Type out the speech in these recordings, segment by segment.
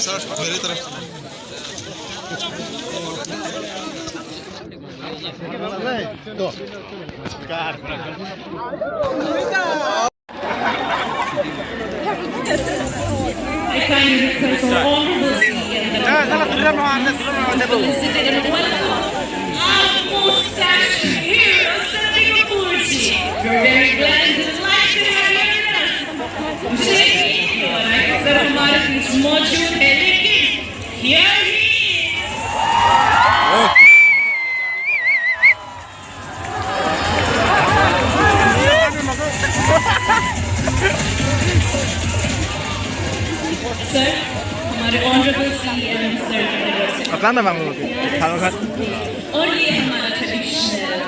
Sir मेरी तरफ तो I kindly request our honorable solicited and welcome our mustache hero, Sandy Kapurji. We're very glad and delighted to have you with us. मुझे sir हमारे बीच मौजूद है लेकिन here he is. Sir हमारे honourable CM sir अपना मांगो खाओ खा और ये हमारा ट्रेडिशनल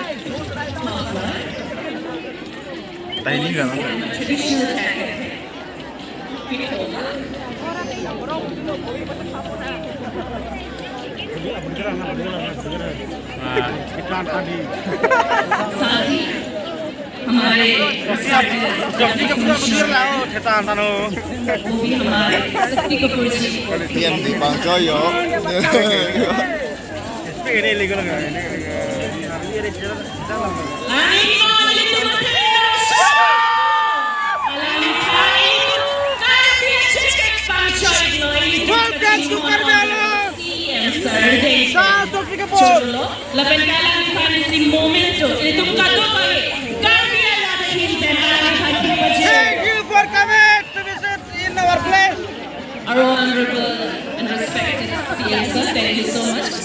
टाइमिंग का ट्रेडिशनल साथ ही हमारे वो भी हमारे शक्ति कपूर जी PM di Bang Joyo La bengala di fare si momento e tu cato pare cambia la gente Thank you for coming to visit in our place. Our honorable and respected CM sir, thank you so much.